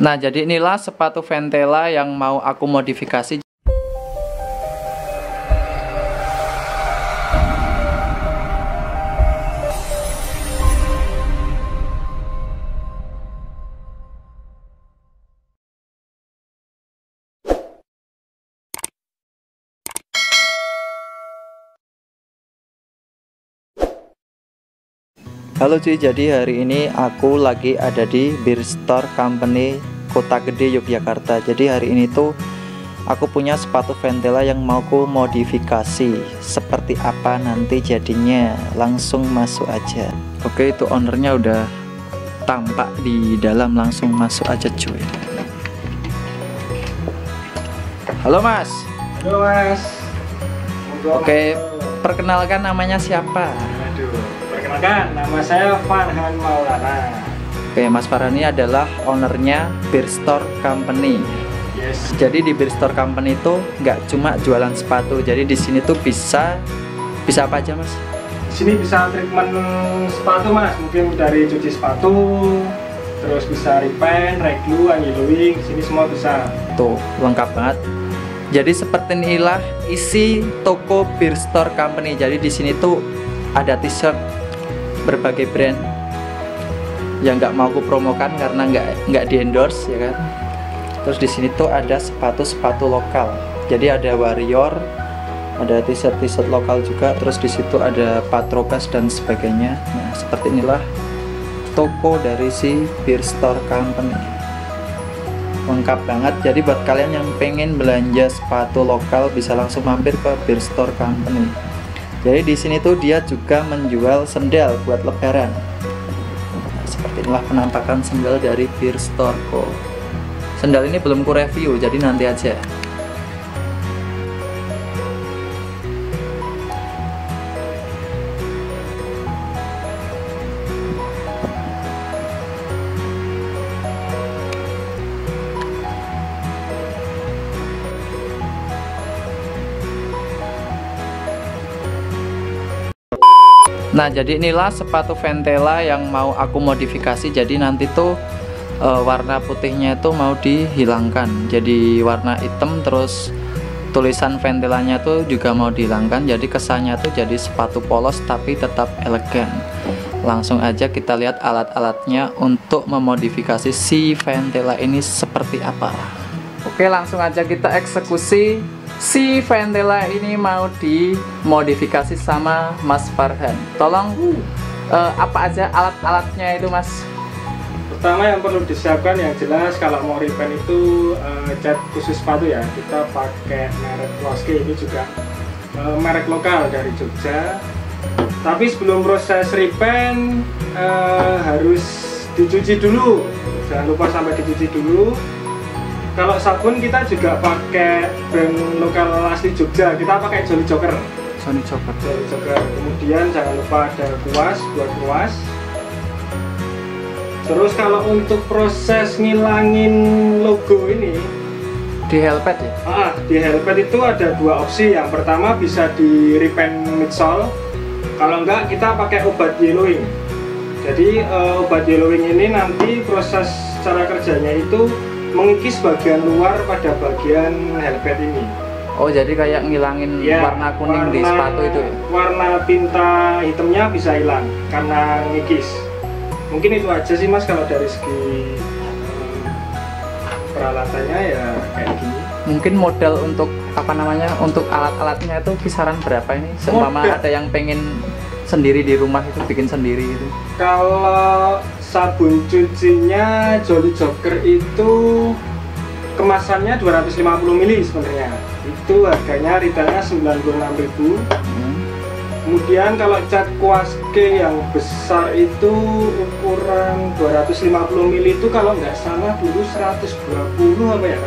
Nah, jadi inilah sepatu Ventela yang mau aku modifikasi. Halo cuy, jadi hari ini aku lagi ada di Beer Store Company Kota Gede, Yogyakarta. Jadi hari ini tuh aku punya sepatu Ventela yang mau ku modifikasi. Seperti apa nanti jadinya, langsung masuk aja. Oke, itu ownernya udah tampak di dalam, langsung masuk aja cuy. Halo mas. Halo mas. Oke, perkenalkan namanya siapa? Perkenalkan, nama saya Farhan Maulana. Oke, Mas Farhan ini adalah ownernya Beer Store Company. Yes. Jadi di Beer Store Company itu nggak cuma jualan sepatu. Jadi di sini tuh bisa apa aja mas? Di sini bisa treatment sepatu mas, mungkin dari cuci sepatu, terus bisa repaint, reglue, anti-yellowing. Di sini semua bisa. Tuh lengkap banget. Jadi seperti inilah isi toko Beer Store Company. Jadi di sini tuh ada t-shirt berbagai brand yang nggak mau aku promokan karena nggak di endorse ya kan. Terus di sini tuh ada sepatu lokal. Jadi ada Warrior, ada t-shirt lokal juga. Terus di situ ada Patrobas dan sebagainya. Nah seperti inilah toko dari si Beer Store Company. Lengkap banget. Jadi buat kalian yang pengen belanja sepatu lokal bisa langsung mampir ke Beer Store Company. Jadi di sini tuh dia juga menjual sendal buat lebaran. Nah, seperti inilah penampakan sendal dari Beer Store Co. Sendal ini belum ku review, jadi nanti aja. Nah, jadi inilah sepatu Ventela yang mau aku modifikasi. Jadi nanti tuh warna putihnya itu mau dihilangkan. Jadi warna hitam, terus tulisan Ventelanya tuh juga mau dihilangkan. Jadi kesannya tuh jadi sepatu polos tapi tetap elegan. Langsung aja kita lihat alat-alatnya untuk memodifikasi si Ventela ini seperti apa. Oke, langsung aja kita eksekusi. Si Ventela ini mau dimodifikasi sama Mas Farhan. Tolong apa aja alat-alatnya itu mas? Pertama yang perlu disiapkan yang jelas kalau mau repaint itu cat khusus sepatu ya. Kita pakai merek Waske, ini juga merek lokal dari Jogja. Tapi sebelum proses repaint harus dicuci dulu. Jangan lupa sampai dicuci dulu. Kalau sabun kita juga pakai brand lokal asli Jogja. Kita pakai Jolly Joker. Jolly Joker. Kemudian jangan lupa ada kuas buat kuas. Terus kalau untuk proses ngilangin logo ini di helmet ya? Di helmet itu ada dua opsi. Yang pertama bisa di repaint midsole. Kalau enggak kita pakai obat yellowing. Jadi obat yellowing ini nanti proses cara kerjanya itu mengikis bagian luar pada bagian helmet ini. Oh, jadi kayak ngilangin ya, warna kuning di sepatu itu ya? Warna tinta hitamnya bisa hilang karena ngikis. Mungkin itu aja sih mas kalau dari segi peralatannya ya kayak gini. Mungkin modal untuk apa namanya, untuk alat-alatnya itu kisaran berapa ini? Seumpama ada yang pengen sendiri di rumah itu bikin sendiri itu. Kalau sabun cucinya Jolly Joker itu kemasannya 250 ml sebenarnya. Itu harganya retailnya 96.000. Kemudian kalau cat Waske yang besar itu ukuran 250 ml itu kalau nggak salah dulu 120 apa ya?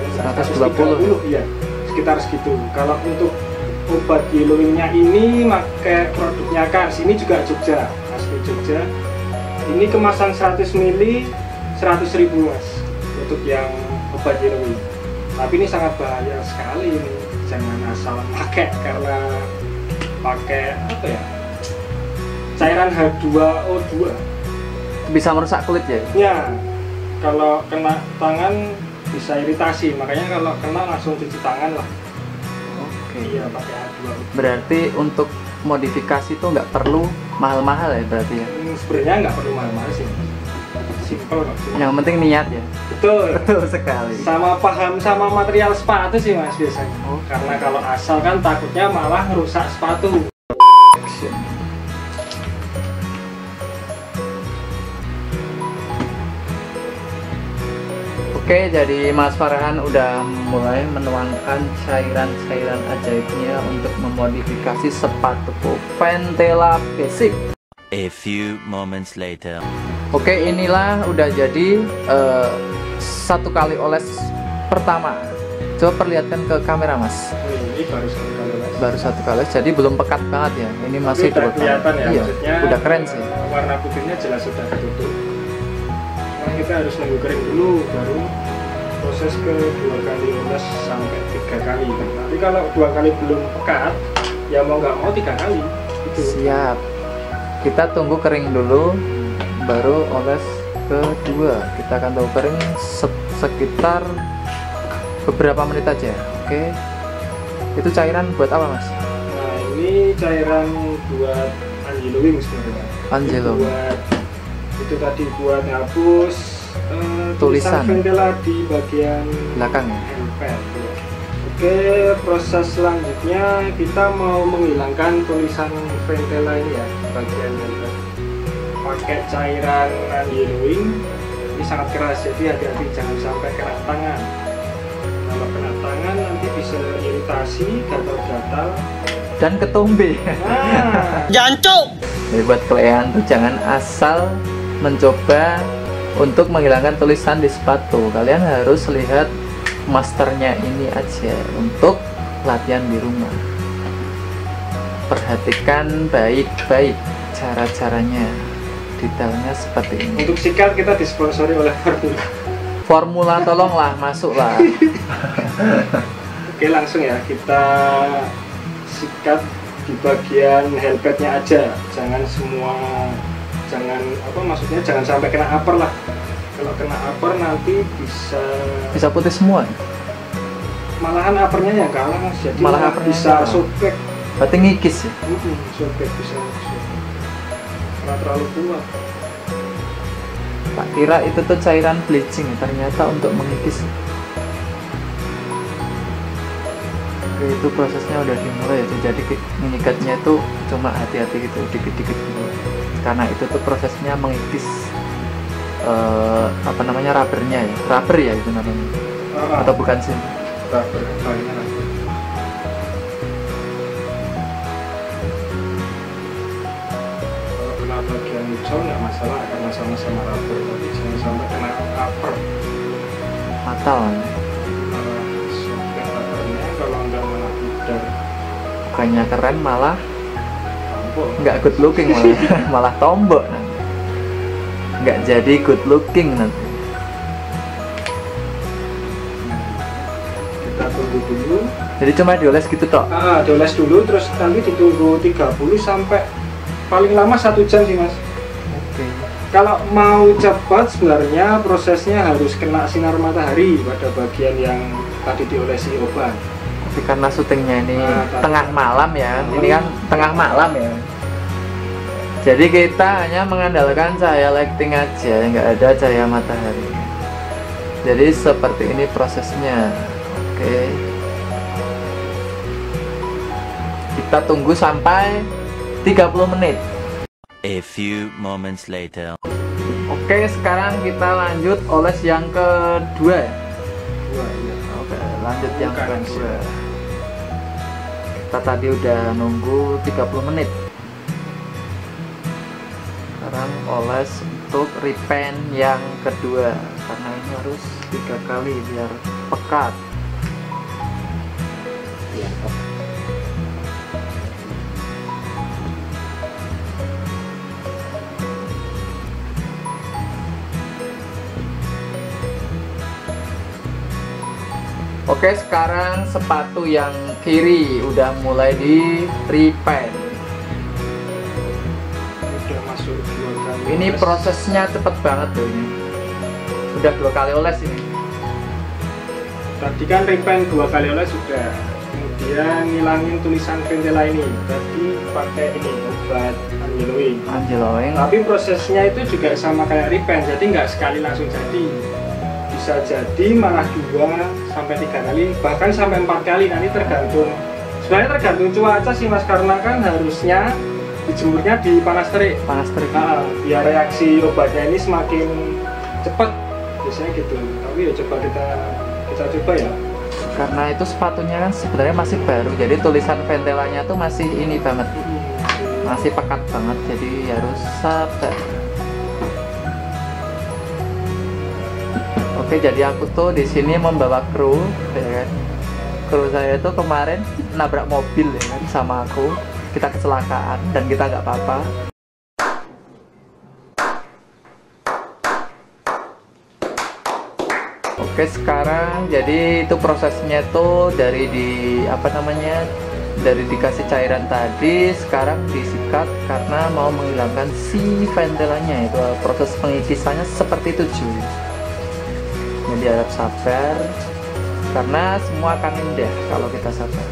120 ya, sekitar segitu. Kalau untuk obat yellowingnya ini pakai produknya Kars, ini juga Jogja, asli Jogja. Ini kemasan 100 ml 100.000 mas untuk yang obat yellowing. Tapi ini sangat bahaya sekali ini, jangan asal pakai karena pakai apa ya, cairan H2O2 bisa merusak kulit ya? Ya, kalau kena tangan bisa iritasi, makanya kalau kena langsung cuci tangan lah. Oke. Iya, pakai A2. Berarti untuk modifikasi tuh nggak perlu mahal-mahal ya berarti ya? Sebenarnya nggak perlu mahal-mahal sih, simple kok. Yang penting niat ya. Betul. Betul sekali. Sama paham sama material sepatu sih mas biasanya. Oh. Karena kalau asal kan takutnya malah merusak sepatu. Action. Oke, jadi Mas Farhan udah mulai menuangkan cairan-cairan ajaibnya untuk memodifikasi sepatuku Ventela Basic. A few moments later. Oke, inilah udah jadi satu kali oles pertama. Coba perlihatkan ke kamera Mas. Ini baru satu kali mas. Baru satu kali, jadi belum pekat banget ya. Ini masih Udah dua kali. kelihatan ya, Iya, maksudnya udah keren sih. warna putihnya jelas sudah ketutup. Nah, kita harus nunggu kering dulu baru proses ke 2 kali oles sampai 3 kali. Nanti kalau 2 kali belum pekat, ya mau nggak mau 3 kali. Gitu. Siap. Kita tunggu kering dulu, baru oles kedua. Kita akan tunggu kering sekitar beberapa menit aja. Oke. Itu cairan buat apa Mas? Nah ini cairan buat Angelo Wing sebenarnya. Angelo. Buat itu tadi buat hapus Tulisan. Ventela di bagian Belakang ya? helmet. Oke, proses selanjutnya kita mau menghilangkan tulisan Ventela ini ya, bagian helmet. Pakai cairan Angelo Wing. Ini sangat keras, jadi hati-hati jangan sampai kena tangan. Kalau kena tangan nanti bisa iritasi, gatal-gatal, Dan ketombe. nah, Jancuk. Jadi buat kalian tuh jangan asal mencoba untuk menghilangkan tulisan di sepatu. Kalian harus lihat masternya ini aja untuk latihan di rumah. Perhatikan baik-baik cara-caranya, detailnya seperti ini. untuk sikat kita disponsori oleh Formula. Formula tolonglah masuklah. Oke, langsung ya kita sikat di bagian helmetnya aja, jangan semua, jangan apa maksudnya jangan sampai kena upper lah. Kalau kena upper nanti Bisa putih semua. malahan uppernya yang kalah mas, jadi Malah malah uppernya bisa kalah. sobek. Berarti ngikis ya. Sobek bisa sobek karena terlalu kuat. Tak kira itu tuh cairan bleaching, ternyata untuk mengikis. Oke, itu prosesnya udah dimulai itu. Jadi mengikatnya itu cuma hati-hati gitu, dikit-dikit gitu. Karena itu tuh prosesnya mengikis apa namanya, rubbernya ya, rubber ya itu namanya, atau bukan sih? Rubber, bahannya rubber. Kalau kena bagian hijau nggak masalah karena sama-sama rubber, tapi jangan sampai kena upper. Fatal. Malah sobek rubbernya, kalau nggak malah pudar. Bukannya keren, malah Tampol. nggak good looking, malah malah tombok nanti. Nggak jadi good looking nanti. Kita tunggu dulu. Jadi cuma dioles gitu toh. Dioles dulu, terus nanti ditunggu 30 sampai paling lama 1 jam sih mas. Oke. Kalau mau cepat sebenarnya prosesnya harus kena sinar matahari pada bagian yang tadi diolesi obat. Tapi karena syutingnya ini Nah, tengah malam ya, malam. ini kan tengah malam ya. Jadi kita hanya mengandalkan cahaya lighting aja, nggak ada cahaya matahari. Jadi seperti ini prosesnya. Oke. Kita tunggu sampai 30 menit. A few moments later. Oke, sekarang kita lanjut oles yang kedua ya. Wah, iya. Oke, lanjut yang Bukan, kedua. Kita tadi udah nunggu 30 menit. Sekarang oles untuk repaint yang kedua, karena ini harus 3 kali biar pekat. Iya. Oke, sekarang sepatu yang kiri udah mulai di repaint. Udah masuk 2 kali. Ini oles. prosesnya cepet banget tuh ini. udah 2 kali oles ini. Tadi kan repaint 2 kali oles sudah. Kemudian ngilangin tulisan Ventela ini. Tadi pakai ini obat anti-glowing. Tapi prosesnya itu juga sama kayak repaint, jadi nggak sekali langsung jadi. Bisa jadi malah 2 sampai 3 kali, bahkan sampai 4 kali. Nanti tergantung. Sebenarnya tergantung cuaca sih Mas, karena kan harusnya dijemurnya di panas terik. Biar reaksi obatnya ini semakin cepat. Biasanya gitu. Tapi ya coba kita coba ya. Karena itu sepatunya kan sebenarnya masih baru, jadi tulisan Ventelanya tuh masih ini banget, masih pekat banget, jadi harus sabar. Oke, jadi aku tuh di sini membawa kru, ya kan? Kru saya tuh kemarin nabrak mobil ya kan sama aku, kita kecelakaan dan kita nggak apa-apa. Oke, sekarang jadi itu prosesnya tuh dari dari dikasih cairan tadi, sekarang disikat karena mau menghilangkan si Ventelanya. Itu proses pengikisannya seperti itu cuy. Jadi harap sabar karena semua akan indah kalau kita sabar.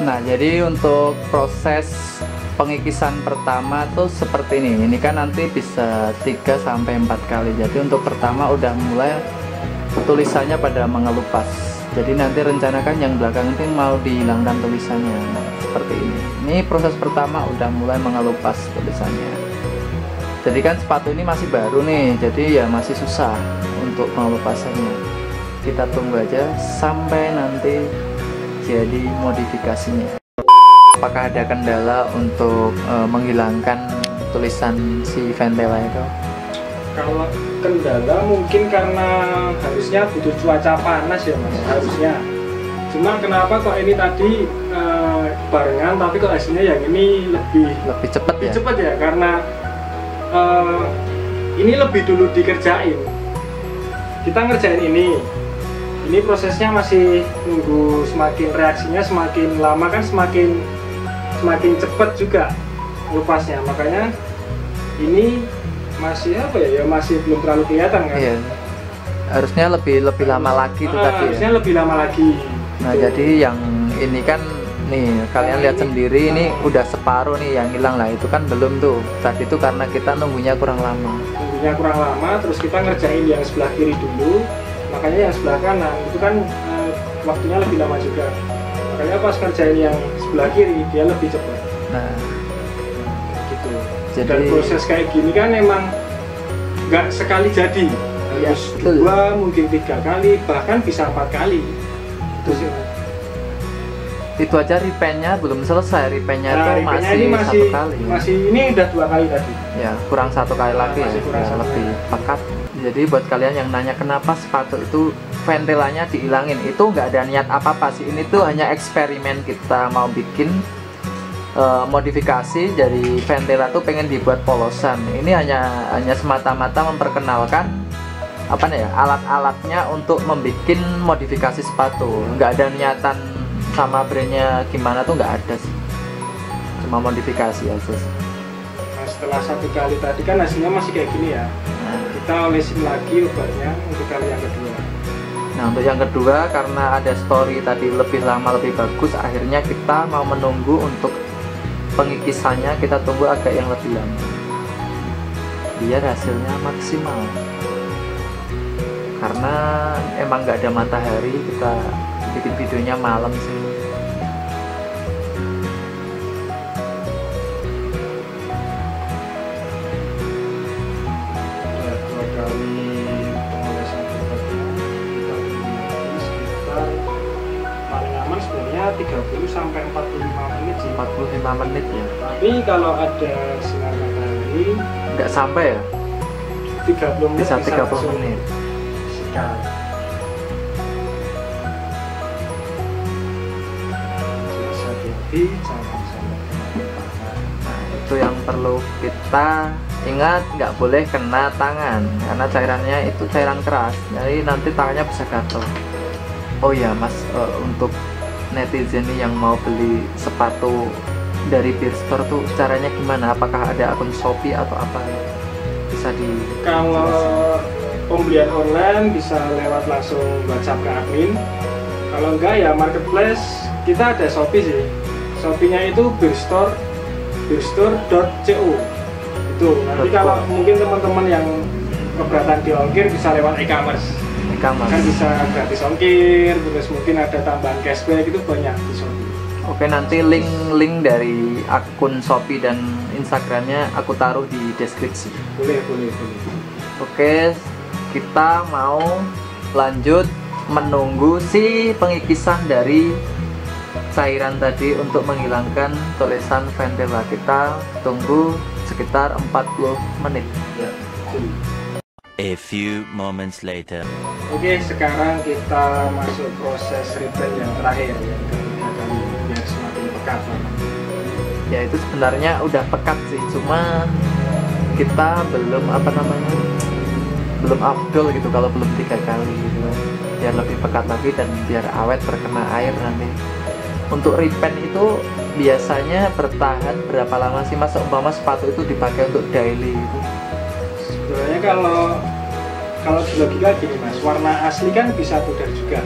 Nah, jadi untuk proses pengikisan pertama tuh seperti ini. Ini kan nanti bisa 3 sampai 4 kali. Jadi untuk pertama udah mulai tulisannya pada mengelupas. Jadi nanti rencanakan yang belakang itu mau dihilangkan tulisannya. Nah, seperti ini. Ini proses pertama udah mulai mengelupas tulisannya. Jadi kan sepatu ini masih baru nih, jadi ya masih susah untuk pengelupasannya. Kita tunggu aja sampai nanti jadi modifikasinya. Apakah ada kendala untuk menghilangkan tulisan si Ventela itu? Kalau kendala mungkin karena harusnya butuh cuaca panas ya Mas, harusnya. Cuma kenapa kok ini tadi barengan, tapi kok hasilnya yang ini lebih cepat ya? Cepat ya, karena ini lebih dulu dikerjain. Kita ngerjain ini prosesnya masih nunggu, semakin reaksinya semakin lama kan semakin cepat juga lepasnya, makanya ini masih masih belum terlalu kelihatan kan. Iya. Harusnya lebih lama lagi itu tadi. Harusnya lebih lama lagi. Nah, jadi yang ini kan nih kalian lihat sendiri, ini udah separuh nih yang hilang lah, itu kan belum tuh. Tadi itu karena kita nunggunya kurang lama. Terus kita ngerjain yang sebelah kiri dulu. Makanya yang sebelah kanan itu kan waktunya lebih lama juga. Makanya pas ngerjain yang sebelah kiri dia lebih cepat. Nah, gitu. Jadi, dan proses kayak gini kan emang nggak sekali jadi. Harus ya, 2 mungkin 3 kali, bahkan bisa 4 kali. Itu aja repaintnya belum selesai. Repaintnya itu masih ini 1 kali. Ini udah 2 kali tadi. Ya, kurang 1 kali lagi ya, lebih pekat. Jadi buat kalian yang nanya kenapa sepatu itu Ventelanya dihilangin, itu nggak ada niat apa-apa sih. Ini tuh hanya eksperimen, kita mau bikin modifikasi dari Ventela tuh pengen dibuat polosan. Ini hanya semata-mata memperkenalkan alat-alatnya untuk membuat modifikasi sepatu. Nggak ada niatan sama brandnya gimana tuh, nggak ada sih, cuma modifikasi aja sih. Nah, setelah 1 kali tadi kan hasilnya masih kayak gini ya. Kita olesin lagi obatnya untuk kali yang kedua. Nah, untuk yang kedua karena ada story tadi lebih lama lebih bagus, akhirnya kita mau menunggu untuk pengikisannya, kita tunggu agak yang lebih lama biar hasilnya maksimal. Karena emang nggak ada matahari, kita bikin videonya malam sih. Ya, 2 kali pengolesan obatnya kita tunggu sekitar paling aman sebenarnya 30 sampai 45 menit sih. 45 menit ya. Tapi kalau ada sinar matahari Nggak sampai ya? 30 menit Bisa 30 langsung menit. sikat. Terus hati-hati jangan sampai kena tangan. Nah, itu yang perlu kita ingat, nggak boleh kena tangan karena cairannya itu cairan keras, jadi nanti tangannya bisa gatel. Oh ya mas, untuk netizen nih yang mau beli sepatu dari Beer Store tuh caranya gimana? Apakah ada akun Shopee atau apa? Bisa di Kalau pembelian online bisa lewat langsung WhatsApp ke admin. Kalau enggak ya marketplace, kita ada Shopee sih. Shopee-nya itu beerstore.co. Itu nanti kalau mungkin teman-teman yang keberatan di ongkir bisa lewat e-commerce. Kan bisa gratis ongkir, terus mungkin ada tambahan cashback, itu banyak di Shopee. Oke, nanti link dari akun Shopee dan Instagramnya aku taruh di deskripsi. Boleh. Oke, kita mau lanjut menunggu si pengikisan dari cairan tadi untuk menghilangkan tulisan Ventela. Kita tunggu sekitar 40 menit. Ya. A few moments later. Oke, sekarang kita masuk proses repaint yang terakhir yang ketiga kali biar semakin pekat. Ya itu sebenarnya udah pekat sih, cuma kita belum belum afdol gitu kalau belum 3 kali gitu, biar lebih pekat lagi dan biar awet terkena air nanti. Untuk repaint itu biasanya bertahan berapa lama sih mas? Umpama sepatu itu dipakai untuk daily gitu. Sebenarnya kalau di logika gini mas, warna asli kan bisa pudar juga.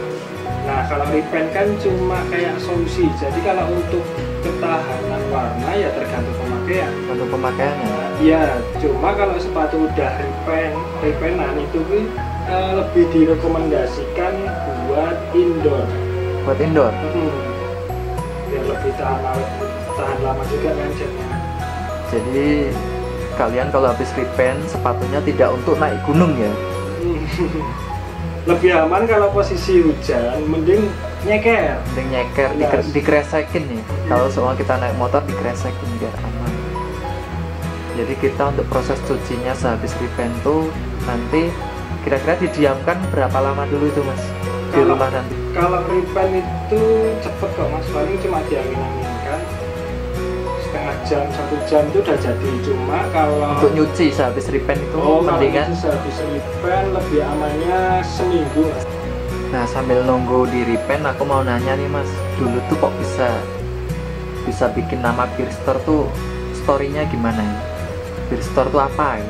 Nah kalau repaint kan cuma kayak solusi. Jadi kalau untuk ketahanan warna ya tergantung pemakaian. Untuk pemakaiannya? Iya, cuma kalau sepatu udah repaintan itu lebih direkomendasikan buat indoor. Buat indoor? Biar lebih tahan lama juga kan catnya. Jadi kalian kalau habis repaint sepatunya tidak untuk naik gunung ya? Lebih aman kalau posisi hujan, mending nyeker. Dikresekin ya. Kalau semua kita naik motor dikresekin biar aman. Jadi kita untuk proses cucinya sehabis repaint tuh nanti kira-kira didiamkan berapa lama dulu itu mas? Di rumah nanti? Kalau repaint itu cepet kok mas, paling cuma diangin-anginkan setengah jam, 1 jam itu udah jadi. Cuma kalau untuk nyuci sehabis repaint itu mendingan sehabis repaint lebih amannya seminggu mas. Nah sambil nunggu di repaint aku mau nanya nih mas, dulu tuh kok bisa bikin nama Beer Store tuh story-nya gimana ya? Beer Store tuh apa ya?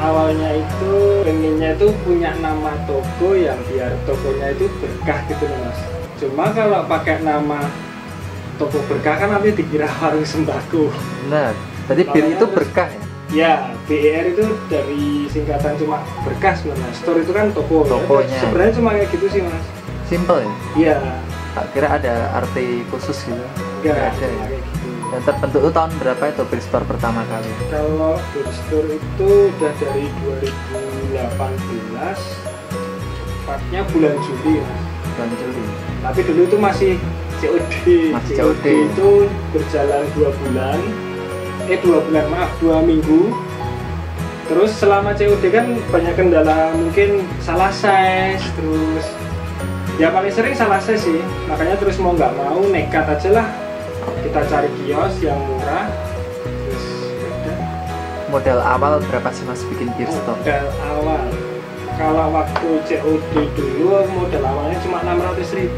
Awalnya itu pengennya itu punya nama toko yang biar tokonya itu berkah gitu loh mas. Cuma kalau pakai nama toko berkah kan nanti dikira warung sembako. Benar, tadi bir itu berkah ya? Ya, BER itu dari singkatan cuma berkah sebenarnya. Store itu kan toko. Tokonya. Ya, sebenarnya cuma kayak gitu sih mas. Simple ya? Iya. Tak kira ada arti khusus gitu. Enggak ada ya? kayak gitu. Dan terbentuk itu tahun berapa itu Beer Store pertama kali? Kalau Beer Store itu udah dari 2018, tepatnya bulan Juli mas. Bulan Juli. Tapi dulu itu masih COD. COD itu berjalan 2 bulan. 2 minggu. Terus selama COD kan banyak kendala, mungkin salah size, terus ya paling sering salah size sih. Makanya terus mau nggak mau nekat aja lah, kita cari kios yang murah. Terus udah. Modal awal berapa sih mas bikin Beer Store? Modal awal kalau waktu COD dulu modal awalnya cuma 600.000.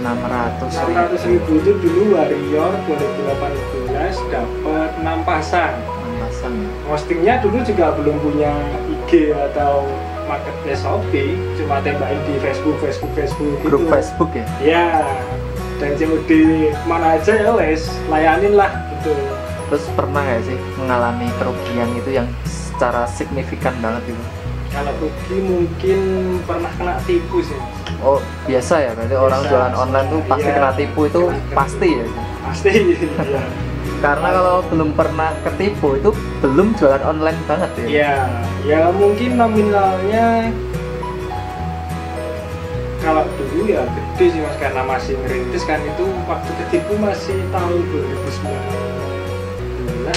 600.000 itu dulu Warrior 2018 dapat 6 pasang. 6 pasang. Postingnya dulu juga belum punya IG atau marketplace Shopee, cuma tembakin di Facebook gitu. Grup Facebook ya? Ya. Dan COD mana aja ya wes layanin lah gitu. Terus pernah nggak sih mengalami kerugian itu yang secara signifikan banget gitu? Kalau rugi mungkin pernah kena tipu sih. Oh biasa ya, berarti orang jualan online tuh pasti kena tipu itu pasti ya? Pasti ya. Karena kalau belum pernah ketipu itu belum jualan online banget ya? Iya, ya mungkin nominalnya kalau dulu ya gede sih mas, karena masih ngerintis kan. Itu waktu ketipu masih tahun 2019,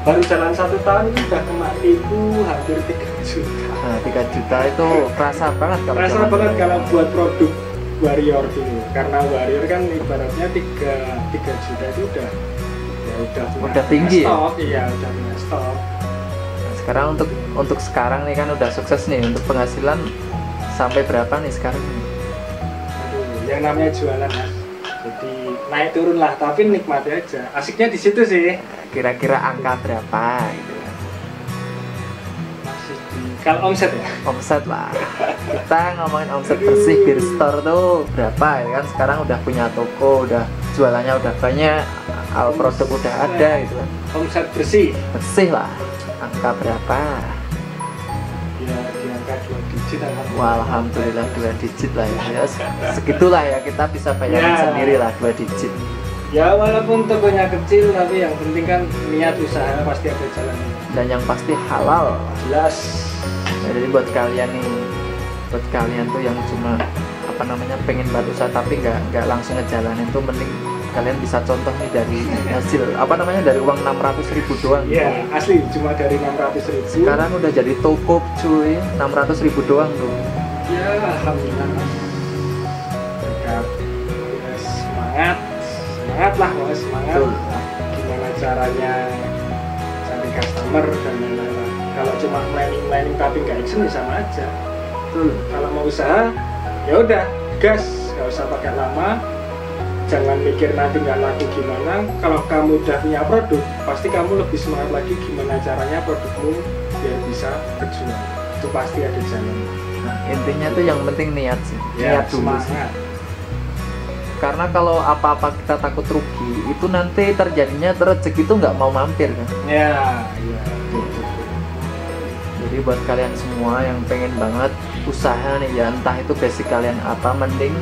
baru jalan 1 tahun itu udah kena tipu hampir 3 juta. Nah, 3 juta itu kerasa banget kalau Rasa zaman banget dulu. kalau buat produk Warrior dulu, karena Warrior kan ibaratnya 3 juta itu udah punya Udah tinggi ya? stok, iya udah punya stok. Nah, sekarang untuk sekarang nih kan udah sukses nih, untuk penghasilan sampai berapa nih sekarang? Aduh, yang namanya jualan mas, jadi naik turun lah, tapi nikmati aja, asiknya di situ sih. Kira-kira angka berapa gitu kan? Masih di, kalau omset ya, Omset lah, kita ngomongin omset bersih Beer Store tuh berapa ya kan? Sekarang udah punya toko, udah jualannya udah banyak, produk udah ada gitu kan. omset bersih Bersih lah, angka berapa? ya di angka 2 digit alhamdulillah. Wah, alhamdulillah 2 digit lah ya. Ya, segitulah ya, kita bisa bayarin Ya. sendiri lah 2 digit. Ya walaupun tokonya kecil, tapi yang penting kan niat usaha pasti ada jalannya. Dan yang pasti halal. Jelas. Ya, jadi buat kalian nih, buat kalian tuh yang cuma apa namanya pengen buat usaha tapi nggak langsung ngejalanin tuh, mending kalian bisa contoh nih dari hasil apa namanya, dari uang 600.000 doang. Iya, asli cuma dari 600.000. Sekarang udah jadi toko cuy, 600.000 doang tuh. Ya alhamdulillah mas. Berkat ya, semangat lah mas, semangat. Betul. Gimana caranya cari customer dan lain-lain. Kalau cuma planning tapi nggak action ya sama aja. Betul. Kalau mau usaha ya udah gas, nggak usah pakai lama. Jangan mikir nanti nggak laku gimana. Kalau kamu udah punya produk, pasti kamu lebih semangat lagi gimana caranya produkmu biar bisa kejual. Itu pasti ada jalan. Nah, intinya tuh yang penting niat sih. Ya, Niat dulu sih. semangat. Karena kalau apa-apa kita takut rugi, itu nanti terjadinya rezeki itu nggak mau mampir kan. Ya. Jadi buat kalian semua yang pengen banget usaha nih ya, entah itu basic kalian apa, mending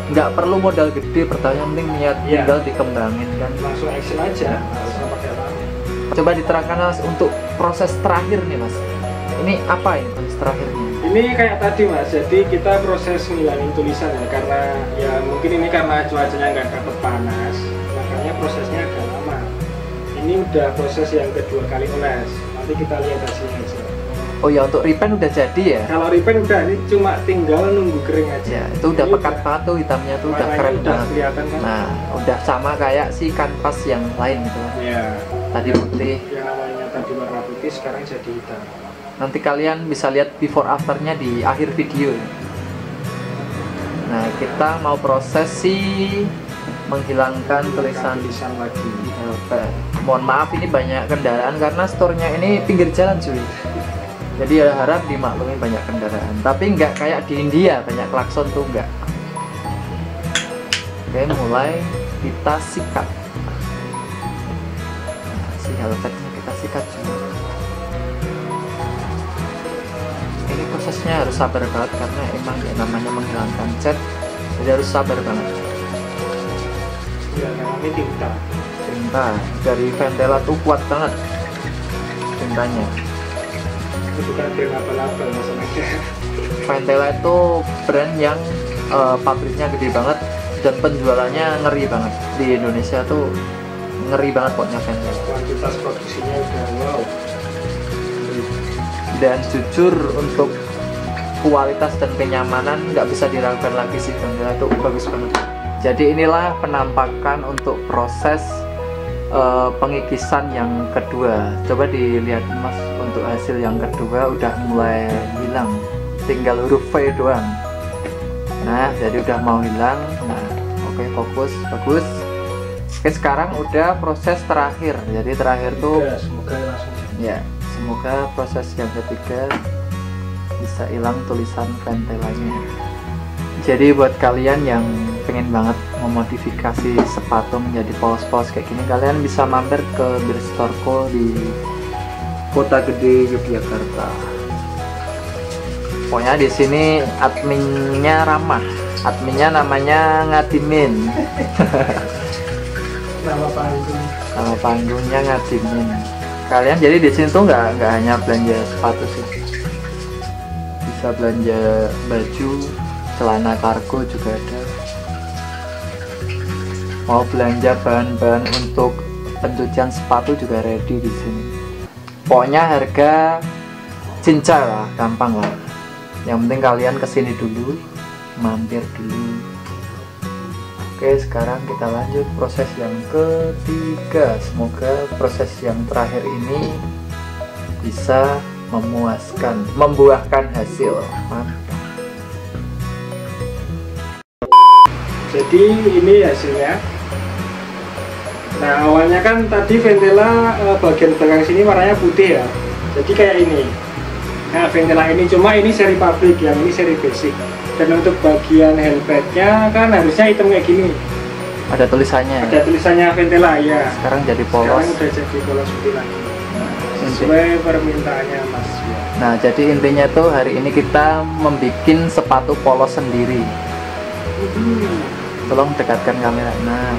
nggak perlu modal gede, pertanyaan penting niat, Iya. tinggal dikembangin kan. Langsung action aja, nggak usah pakai lama. Coba diterangkan mas untuk proses terakhir nih mas. Ini apa ini proses terakhirnya? Ini kayak tadi mas, jadi kita proses ngilangin tulisan ya, karena ya mungkin ini karena cuacanya nggak dapat panas, makanya prosesnya agak lama. Ini udah proses yang kedua kali oles, nanti kita lihat hasilnya aja. Oh ya, untuk repaint udah jadi ya? Kalau repaint udah, ini cuma tinggal nunggu kering aja. Ya, itu udah Ini pekat banget tuh, hitamnya tuh udah warnanya keren udah banget. kelihatan kan? Nah, udah sama kayak si kanvas yang lain gitu kan. Ya, Tadi putih. yang awalnya tadi warna putih sekarang jadi hitam. Nanti kalian bisa lihat before afternya di akhir video. Nah, kita mau proses si menghilangkan tulisan tulisan lagi. helper. Mohon maaf ini banyak kendaraan karena store-nya ini pinggir jalan cuy. Jadi ya harap dimaklumi banyak kendaraan. Tapi nggak kayak di India banyak klakson tuh, nggak. Oke, mulai kita sikat. Nah, si helvetnya kita sikat juga. Ini prosesnya harus sabar banget karena emang ya namanya menghilangkan cat, jadi harus sabar banget. Ya, namanya tinta. Tinta dari Ventela tuh kuat banget tintanya. Itu bukan brand abal-abal masalahnya. Ventela itu brand yang pabriknya gede banget dan penjualannya ngeri banget. Di Indonesia tuh ngeri banget pokoknya Ventela. Kuantitas produksinya udah wow. Dan jujur untuk kualitas dan kenyamanan nggak bisa diragukan lagi sih, Ventela itu bagus banget. Jadi inilah penampakan untuk proses pengikisan yang kedua. Coba dilihat mas, untuk hasil yang kedua udah mulai hilang, tinggal huruf V doang. Nah, jadi udah mau hilang. Nah, oke, fokus, bagus. Oke, sekarang udah proses terakhir. Jadi terakhir tuh Ya, semoga langsung ya, semoga proses yang ketiga bisa hilang tulisan Ventelanya. Jadi buat kalian yang pengen banget memodifikasi sepatu menjadi polos-polos kayak gini, kalian bisa mampir ke Beer Store di Kota Gede Yogyakarta. Pokoknya di sini adminnya ramah, adminnya namanya Ngadimin. nama panggung. Nama panggungnya Ngadimin. Kalian jadi di sini tuh nggak hanya belanja sepatu sih, bisa belanja baju, celana kargo juga ada. Mau belanja bahan-bahan untuk pencucian sepatu juga ready di sini. Pokoknya harga cincang lah, gampang lah. Yang penting kalian kesini dulu, mampir dulu. Oke, sekarang kita lanjut proses yang ketiga. Semoga proses yang terakhir ini bisa memuaskan, membuahkan hasil. Mantap. Jadi ini hasilnya. Nah, awalnya kan tadi Ventela bagian belakang sini warnanya putih ya. Jadi kayak ini. Nah, Ventela ini cuma ini seri pabrik, yang ini seri basic. Dan untuk bagian helmetnya kan harusnya hitam kayak gini. Ada tulisannya. Ada tulisannya Ventela ya. Sekarang jadi polos. Sekarang udah jadi polos putih lagi. Sesuai permintaannya Mas. Nah, jadi intinya tuh hari ini kita membuat sepatu polos sendiri. Tolong dekatkan kamera. Nah,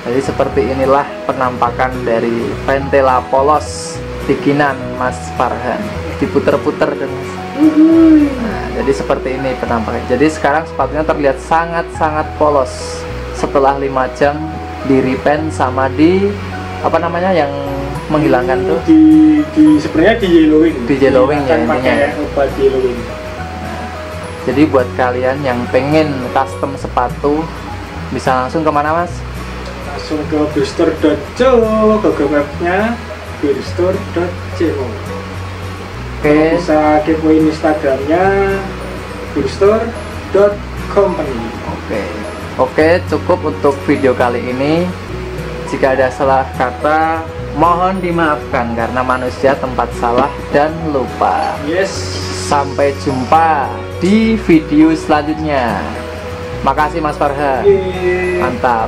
jadi seperti inilah penampakan dari Ventela polos bikinan Mas Farhan. Diputer-puter dan Mas. Nah, jadi seperti ini penampakan. Jadi sekarang sepatunya terlihat sangat-sangat polos setelah 5 jam di repaint sama di apa namanya yang menghilangkan tuh sebenarnya di yellowing ya intinya. Obat yellowing. Jadi buat kalian yang pengen custom sepatu bisa langsung kemana Mas? Langsung ke birstore.co, Google Mapsnya birstore.co. Oke. Bisa kepoin Instagramnya birstore.company. Oke, cukup untuk video kali ini. Jika ada salah kata, mohon dimaafkan karena manusia tempat salah dan lupa. Yes. Sampai jumpa di video selanjutnya. Makasih Mas Farhan. Yeay. Mantap.